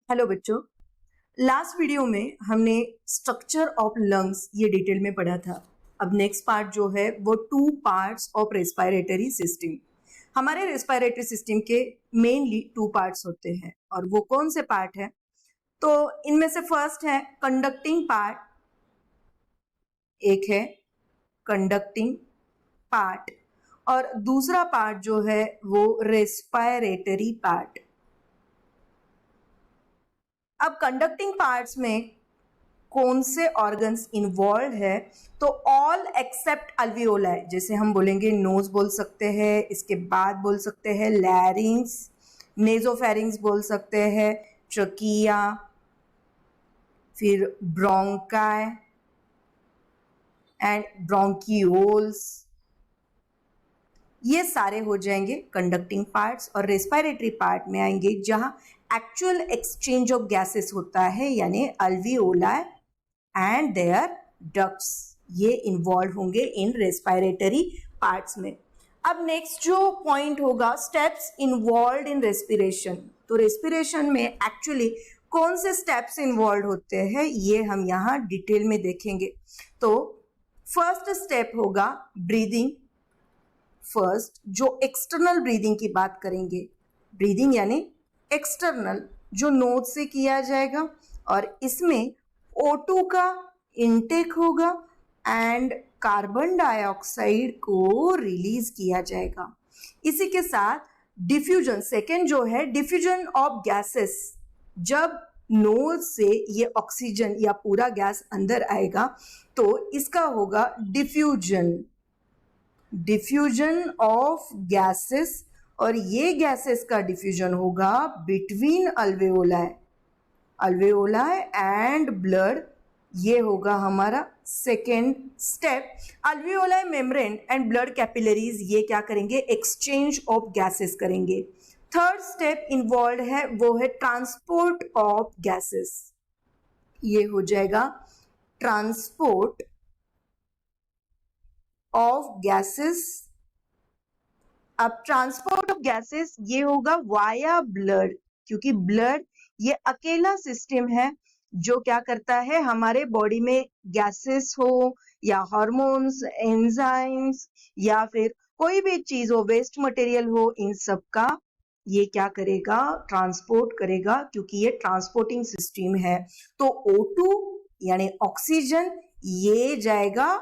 Hello बच्चों, last video में हमने स्ट्रक्चर ऑफ लंग्स ये डिटेल में पढ़ा था। अब नेक्स्ट पार्ट जो है वो 2 पार्ट्स ऑफ रेस्पिरेटरी सिस्टम। हमारे रेस्पिरेटरी सिस्टम के मेनली 2 पार्ट्स होते हैं और वो कौन से पार्ट है? तो इनमें से फर्स्ट है कंडक्टिंग पार्ट, एक है कंडक्टिंग पार्ट और दूसरा पार्ट जो है वो रेस्पिरेटरी पार्ट। अब कंडक्टिंग पार्ट्स में कौन से ऑर्गन्स इन्वॉल्व है? तो ऑल एक्सेप्ट अल्वियोलाई, जैसे हम बोलेंगे नोज बोल सकते हैं, इसके बाद बोल सकते हैं लैरिंग्स, नेजोफेरिंग्स बोल सकते हैं, ट्रकिया, फिर ब्रोंकाई एंड ब्रोंकियोल्स, ये सारे हो जाएंगे कंडक्टिंग पार्ट्स। और रेस्पिरेटरी पार्ट में आएंगे जहां एक्चुअल एक्सचेंज ऑफ गैसेस होता है, यानी अल्वियोलाई एंड देयर डक्ट्स, ये इन्वॉल्व होंगे इन रेस्पिरेटरी पार्ट्स में। अब नेक्स्ट जो पॉइंट होगा, स्टेप्स इन्वॉल्व इन रेस्पिरेशन। तो रेस्पिरेशन में एक्चुअली कौन से स्टेप्स इन्वॉल्व होते हैं ये हम यहाँ डिटेल में देखेंगे। तो फर्स्ट स्टेप होगा ब्रीदिंग। फर्स्ट जो एक्सटर्नल ब्रीदिंग की बात करेंगे, ब्रीदिंग यानी एक्सटर्नल जो नोज से किया जाएगा और इसमें O2 का इनटेक होगा एंड कार्बन डाइऑक्साइड को रिलीज किया जाएगा। इसी के साथ डिफ्यूजन, सेकेंड जो है डिफ्यूजन ऑफ गैसेस, जब नोज से ये ऑक्सीजन या पूरा गैस अंदर आएगा तो इसका होगा डिफ्यूजन ऑफ गैसेस, और ये गैसेस का डिफ्यूजन होगा बिटवीन अल्वेओलाई एंड ब्लड। ये होगा हमारा second step. Alveoli membrane and blood capillaries ये क्या करेंगे? एक्सचेंज ऑफ गैसेस करेंगे। थर्ड स्टेप इन्वॉल्व है वो है ट्रांसपोर्ट ऑफ गैसेस, ये हो जाएगा ट्रांसपोर्ट ऑफ गैसेस। अब ट्रांसपोर्ट ऑफ गैसेस ये होगा वाया ब्लड, क्योंकि ब्लड ये अकेला सिस्टम है जो क्या करता है, हमारे बॉडी में गैसेस हो या हार्मोन्स, एंजाइम्स या फिर कोई भी चीज हो, वेस्ट मटेरियल हो, इन सब का ये क्या करेगा? ट्रांसपोर्ट करेगा, क्योंकि ये ट्रांसपोर्टिंग सिस्टम है। तो O2 यानी ऑक्सीजन ये जाएगा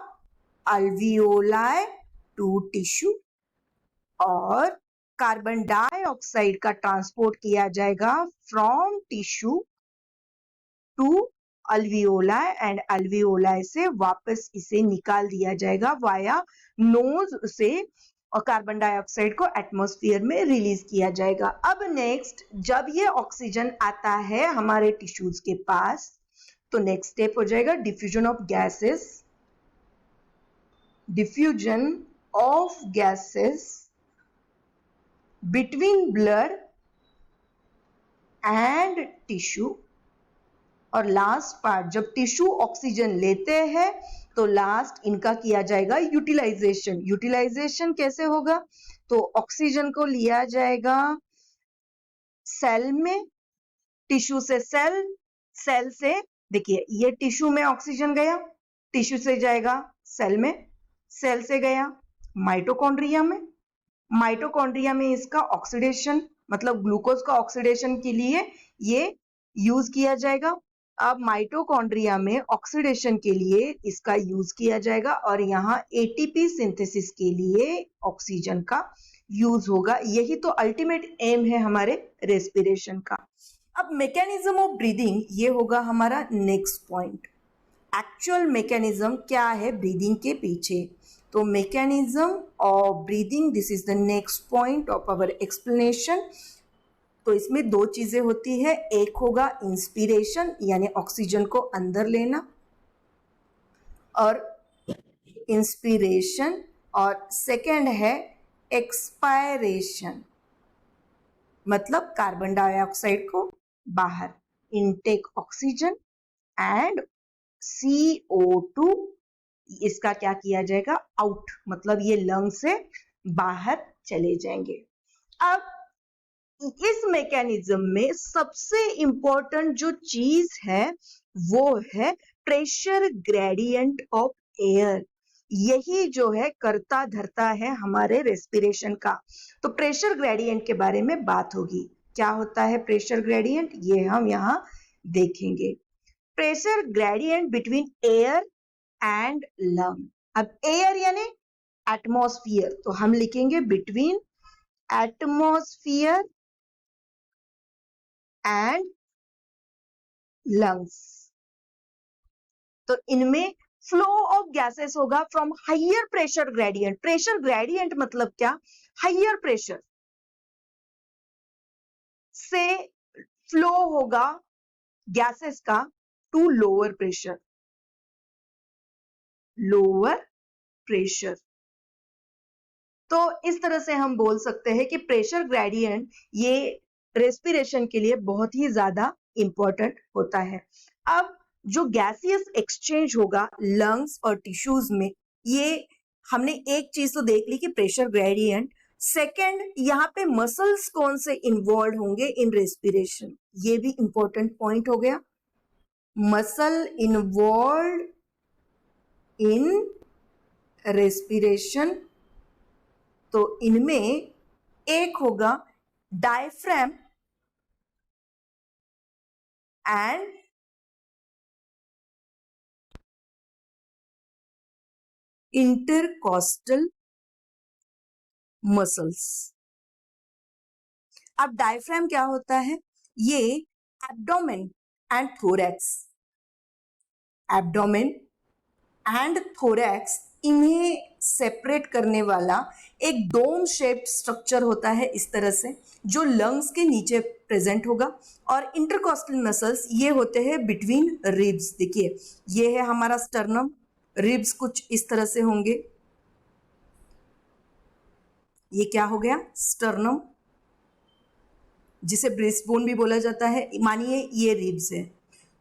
अल्वियोलाई टू टिश्यू और कार्बन डाइऑक्साइड का ट्रांसपोर्ट किया जाएगा from tissue to alveoli and alveoli से वापस इसे निकाल दिया जाएगा वाया नोज से और कार्बन डाइऑक्साइड को एटमॉस्फेयर में रिलीज किया जाएगा। अब नेक्स्ट जब ये ऑक्सीजन आता है हमारे टिश्यूज के पास तो नेक्स्ट स्टेप हो जाएगा diffusion of gases. Diffusion of gases between blood and tissue, और लास्ट पार्ट जब टिश्यू ऑक्सीजन लेते हैं तो लास्ट इनका किया जाएगा यूटिलाइजेशन। यूटिलाइजेशन कैसे होगा? तो ऑक्सीजन को लिया जाएगा सेल में, टिश्यू से सेल, सेल से देखिए ये टिश्यू में ऑक्सीजन गया, टिश्यू से जाएगा सेल में, सेल से गया माइटोकॉन्ड्रिया में, माइटोकॉन्ड्रिया में इसका ऑक्सीडेशन मतलब ग्लूकोज का ऑक्सीडेशन के लिए ये यूज किया जाएगा। अब माइटोकॉन्ड्रिया में ऑक्सीडेशन के लिए इसका यूज किया जाएगा और यहाँ एटीपी सिंथेसिस के लिए ऑक्सीजन का यूज होगा। यही तो अल्टीमेट एम है हमारे रेस्पिरेशन का। अब मैकेनिज्म ऑफ ब्रीदिंग ये होगा हमारा नेक्स्ट पॉइंट। एक्चुअल मैकेनिज्म क्या है ब्रीदिंग के पीछे? तो mechanism of breathing, this is the next point of our explanation. तो इसमें 2 चीजें होती है, एक होगा इंस्पिरेशन यानी ऑक्सीजन को अंदर लेना और इंस्पिरेशन, और सेकेंड है एक्सपायरेशन मतलब कार्बन डाइऑक्साइड को बाहर, इनटेक ऑक्सीजन एंड CO2 इसका क्या किया जाएगा? आउट, मतलब ये लंग से बाहर चले जाएंगे। अब इस मैकेनिज्म में सबसे इंपॉर्टेंट जो चीज है वो है प्रेशर ग्रेडियंट ऑफ एयर। यही जो है करता धरता है हमारे रेस्पिरेशन का। तो प्रेशर ग्रेडियंट के बारे में बात होगी। क्या होता है प्रेशर ग्रेडियंट, ये हम यहाँ देखेंगे। Pressure gradient between air and lung. अब एयर यानी एटमॉस्फेयर, तो हम लिखेंगे बिटवीन एटमॉस्फेयर एंड लंग्स। तो इनमें फ्लो ऑफ गैसेस होगा from higher pressure gradient. Pressure gradient मतलब क्या, हायर प्रेशर से फ्लो होगा गैसेस का to lower pressure. Lower pressure, तो इस तरह से हम बोल सकते हैं कि प्रेशर ग्रेडियंट ये रेस्पिरेशन के लिए बहुत ही ज्यादा इंपॉर्टेंट होता है। अब जो गैसियस एक्सचेंज होगा लंग्स और टिश्यूज में, ये हमने एक चीज तो देख ली कि प्रेशर ग्रेडियंट। सेकंड, यहाँ पे मसल्स कौन से इन्वॉल्व होंगे इन रेस्पिरेशन, ये भी इंपॉर्टेंट पॉइंट हो गया। मसल इन्वॉल्व इन रेस्पिरेशन, तो इनमें एक होगा डायफ्राम एंड इंटरकॉस्टल मसल्स। अब डायफ्राम क्या होता है, ये abdomen and thorax, abdomen and thorax, इन्हें सेपरेट करने वाला एक डोम शेप्ड स्ट्रक्चर होता है इस तरह से, जो लंग्स के नीचे प्रेजेंट होगा। और इंटरकॉस्टल मसल्स ये होते हैं बिटवीन रिब्स। देखिए ये है हमारा स्टर्नम, रिब्स कुछ इस तरह से होंगे। ये क्या हो गया, स्टर्नम, जिसे ब्रेस्टबोन भी बोला जाता है। मानिए ये रिब्स है,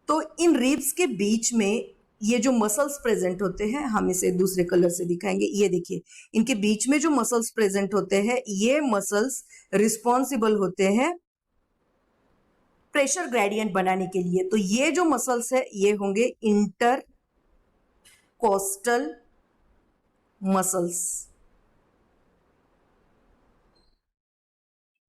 तो इन रिब्स के बीच में ये जो मसल्स प्रेजेंट होते हैं, हम इसे दूसरे कलर से दिखाएंगे। ये देखिए इनके बीच में जो मसल्स प्रेजेंट होते हैं, ये मसल्स रिस्पॉन्सिबल होते हैं प्रेशर ग्रेडियंट बनाने के लिए। तो ये जो मसल्स है ये होंगे इंटरकोस्टल मसल्स,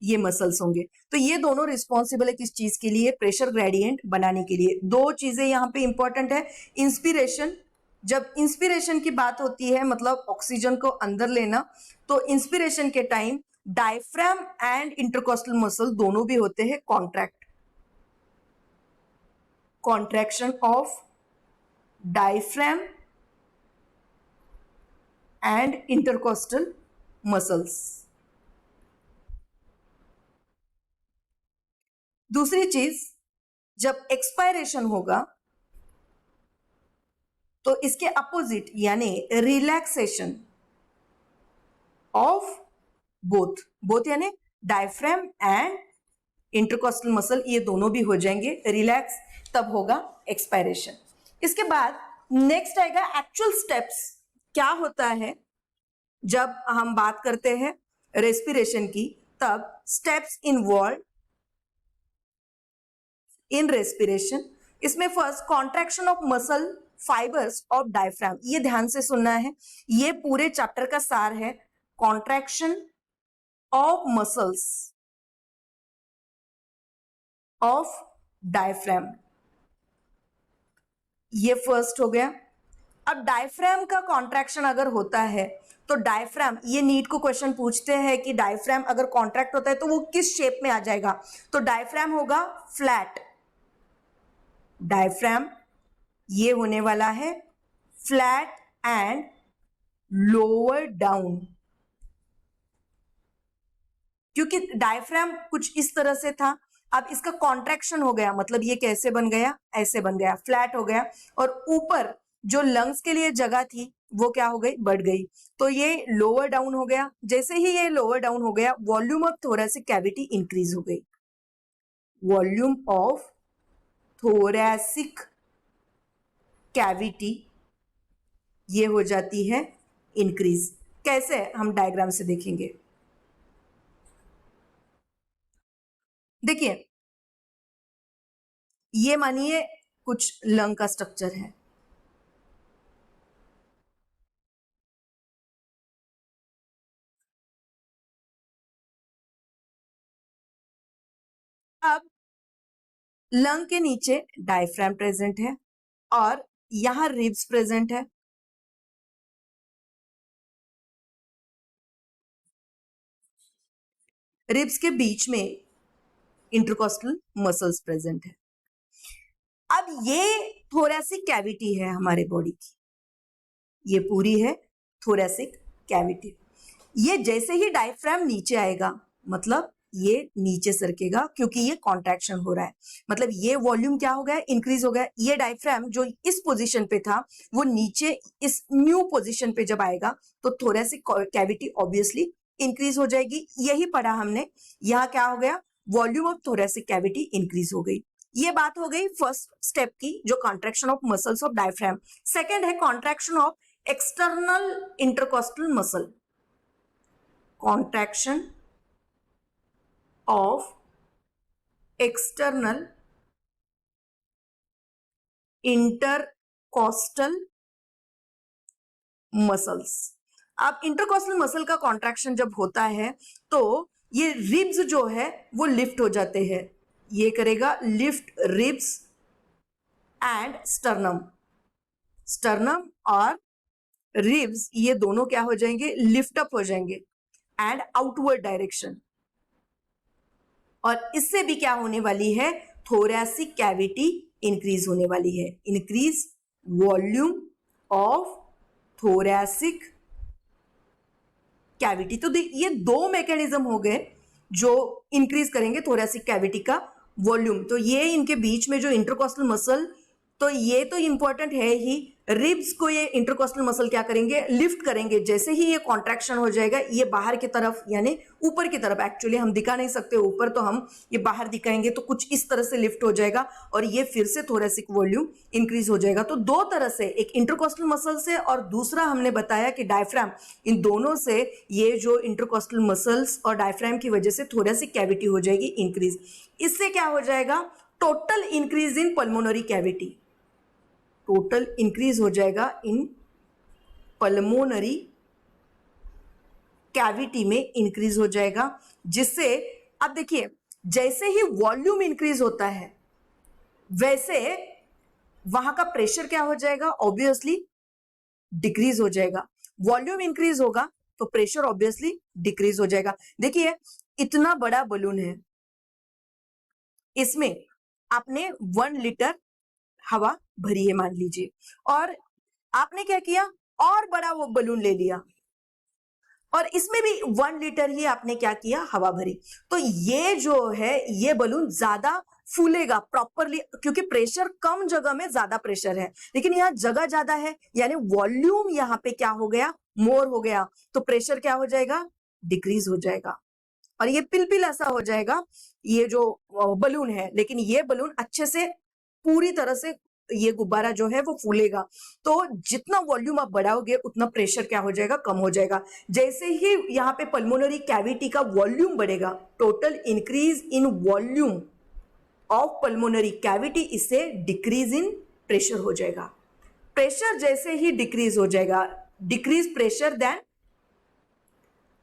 ये मसल्स होंगे। तो ये दोनों रिस्पॉन्सिबल है किस चीज के लिए, प्रेशर ग्रेडियंट बनाने के लिए। दो चीजें यहाँ पे इंपॉर्टेंट है, इंस्पिरेशन। जब इंस्पिरेशन की बात होती है मतलब ऑक्सीजन को अंदर लेना, तो इंस्पिरेशन के time diaphragm and intercostal muscle दोनों भी होते हैं contract. Contraction of diaphragm and intercostal muscles. दूसरी चीज, जब एक्सपायरेशन होगा तो इसके अपोजिट यानी रिलैक्सेशन ऑफ बोथ यानी डायफ्राम एंड इंटरकोस्टल मसल, ये दोनों भी हो जाएंगे रिलैक्स, तब होगा एक्सपायरेशन। इसके बाद नेक्स्ट आएगा एक्चुअल स्टेप्स। क्या होता है जब हम बात करते हैं रेस्पिरेशन की, तब स्टेप्स इन्वॉल्व इन रेस्पिरेशन। इसमें first contraction of muscle fibres of diaphragm, ये ध्यान से सुनना है, ये पूरे चैप्टर का सार है। Contraction of muscles of diaphragm, ये फर्स्ट हो गया। अब डायफ्राम का कॉन्ट्रैक्शन अगर होता है तो डायफ्राम, ये नीट को क्वेश्चन पूछते हैं कि डायफ्राम अगर कॉन्ट्रैक्ट होता है तो वो किस शेप में आ जाएगा, तो डायफ्राम होगा फ्लैट। डायफ्राम ये होने वाला है फ्लैट एंड लोअर डाउन, क्योंकि डायफ्राम कुछ इस तरह से था। अब इसका कॉन्ट्रैक्शन हो गया, मतलब ये कैसे बन गया, ऐसे बन गया, फ्लैट हो गया। और ऊपर जो लंग्स के लिए जगह थी वो क्या हो गई, बढ़ गई, तो ये लोअर डाउन हो गया। जैसे ही ये लोअर डाउन हो गया, volume of thoracic cavity increase हो गई। वॉल्यूम ऑफ थोरैसिक कैविटी ये हो जाती है इंक्रीज। कैसे, हम डायग्राम से देखेंगे। देखिए ये मानिए कुछ लंग का स्ट्रक्चर है, अब लंग के नीचे डायफ्राम प्रेजेंट है और यहां रिब्स प्रेजेंट है। रिब्स के बीच में इंटरकॉस्टल मसल्स प्रेजेंट है। अब ये थोरैसिक कैविटी है हमारे बॉडी की, ये पूरी है थोरैसिक कैविटी। ये जैसे ही डायफ्राम नीचे आएगा मतलब ये नीचे सरकेगा क्योंकि ये कॉन्ट्रैक्शन हो रहा है, मतलब ये वॉल्यूम क्या हो गया, इंक्रीज हो गया। ये डायफ्राम जो इस पोजीशन पे था वो नीचे इस न्यू पोजीशन पे जब आएगा तो थोरैसिक कैविटी ऑब्वियसली इंक्रीज हो जाएगी। यही पढ़ा हमने, यहाँ क्या हो गया, volume of thoracic cavity increase हो गई। ये बात हो गई फर्स्ट स्टेप की, जो contraction of muscles of diaphragm. Second है contraction of external intercostal muscle, contraction of external intercostal muscles। अब इंटरकॉस्टल मसल का कॉन्ट्रैक्शन जब होता है तो ये रिब्स जो है वो लिफ्ट हो जाते हैं, ये करेगा lift ribs and sternum. Sternum और रिब्स ये दोनों क्या हो जाएंगे, लिफ्ट अप हो जाएंगे एंड आउटवर्ड डायरेक्शन। और इससे भी क्या होने वाली है, थोरैसिक कैविटी इंक्रीज होने वाली है, increase volume of thoracic cavity. तो ये दो मैकेनिज्म हो गए जो इंक्रीज करेंगे थोरैसिक कैविटी का वॉल्यूम। तो ये इनके बीच में जो इंटरकॉस्टल मसल, तो ये तो इंपॉर्टेंट है ही, रिब्स को ये इंटरकॉस्टल मसल क्या करेंगे, लिफ्ट करेंगे। जैसे ही ये कॉन्ट्रैक्शन हो जाएगा ये बाहर की तरफ यानी ऊपर की तरफ, एक्चुअली हम दिखा नहीं सकते ऊपर, तो हम ये बाहर दिखाएंगे तो कुछ इस तरह से लिफ्ट हो जाएगा और ये फिर से थोरैसिक वॉल्यूम इंक्रीज हो जाएगा। तो दो तरह से, एक इंटरकॉस्टल मसल से और दूसरा हमने बताया कि डायफ्राम, इन दोनों से ये जो इंटरकॉस्टल मसल्स और डायफ्राम की वजह से थोरैसिक कैविटी हो जाएगी इंक्रीज। इससे क्या हो जाएगा, total increase in pulmonary cavity, total increase हो जाएगा इन पल्मोनरी कैविटी में इंक्रीज हो जाएगा। जिससे अब देखिए जैसे ही वॉल्यूम इंक्रीज होता है वैसे वहां का प्रेशर क्या हो जाएगा, ऑब्वियसली डिक्रीज हो जाएगा। वॉल्यूम इंक्रीज होगा तो प्रेशर ऑब्वियसली डिक्रीज हो जाएगा। देखिए इतना बड़ा बलून है, इसमें आपने 1 लीटर हवा भरी है मान लीजिए, और आपने क्या किया, और बड़ा वो बलून ले लिया और इसमें भी 1 लीटर ही आपने क्या किया, हवा भरी। तो ये जो है ये बलून ज्यादा फूलेगा प्रॉपरली, क्योंकि प्रेशर कम जगह में ज्यादा प्रेशर है, लेकिन यहाँ जगह ज्यादा है यानी वॉल्यूम यहाँ पे क्या हो गया, मोर हो गया, तो प्रेशर क्या हो जाएगा, डिक्रीज हो जाएगा और ये पिलपिल ऐसा हो जाएगा ये जो बलून है। लेकिन ये बलून अच्छे से पूरी तरह से ये गुब्बारा जो है वो फूलेगा, तो जितना वॉल्यूम आप बढ़ाओगे उतना प्रेशर क्या हो जाएगा, कम हो जाएगा। जैसे ही यहाँ पे पल्मोनरी कैविटी का वॉल्यूम बढ़ेगा, total increase in volume of pulmonary cavity, इससे डिक्रीज इन प्रेशर हो जाएगा। प्रेशर जैसे ही डिक्रीज हो जाएगा, decrease pressure then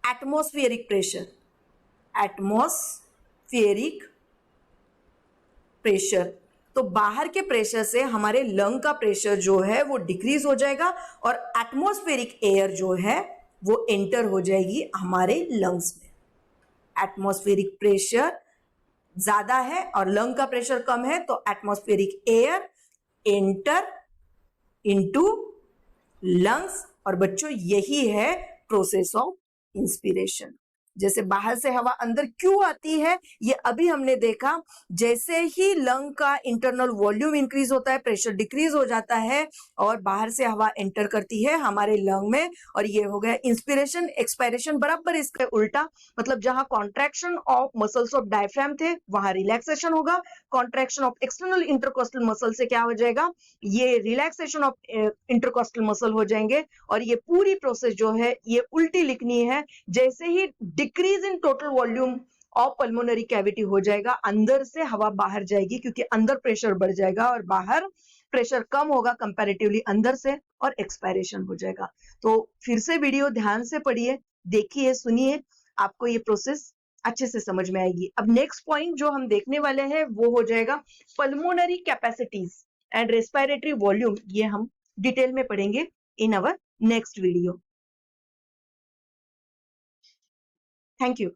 atmospheric pressure, atmospheric pressure, तो बाहर के प्रेशर से हमारे लंग का प्रेशर जो है वो डिक्रीज हो जाएगा और एटमॉस्फेरिक एयर जो है वो एंटर हो जाएगी हमारे लंग्स में। एटमॉस्फेरिक प्रेशर ज्यादा है और लंग का प्रेशर कम है तो atmospheric air enter into lungs. और बच्चों यही है प्रोसेस ऑफ इंस्पिरेशन। जैसे बाहर से हवा अंदर क्यों आती है, ये अभी हमने देखा, जैसे ही लंग का इंटरनल वॉल्यूम इंक्रीज होता है प्रेशर डिक्रीज हो जाता है और बाहर से हवा एंटर करती है हमारे लंग में, और ये हो गया इंस्पिरेशन। एक्सपायरेशन बराबर इसका उल्टा, मतलब जहां contraction of muscles of diaphragm थे वहां रिलैक्सेशन होगा, contraction of external intercostal muscle से क्या हो जाएगा, ये रिलैक्सेशन ऑफ इंटरकॉस्टल मसल हो जाएंगे। और ये पूरी प्रोसेस जो है ये उल्टी लिखनी है, जैसे ही decrease in total volume of pulmonary cavity हो जाएगा, अंदर से हवा बाहर जाएगी क्योंकि अंदर प्रेशर बढ़ जाएगा और बाहर प्रेशर कम होगा कंपैरेटिवली अंदर से, और एक्सपायरेशन हो जाएगा। तो फिर से वीडियो ध्यान से पढ़िए, देखिए, सुनिए, आपको ये प्रोसेस अच्छे से समझ में आएगी। अब नेक्स्ट पॉइंट जो हम देखने वाले हैं वो हो जाएगा pulmonary capacities and respiratory volume. ये हम डिटेल में पढ़ेंगे in our next video. Thank you.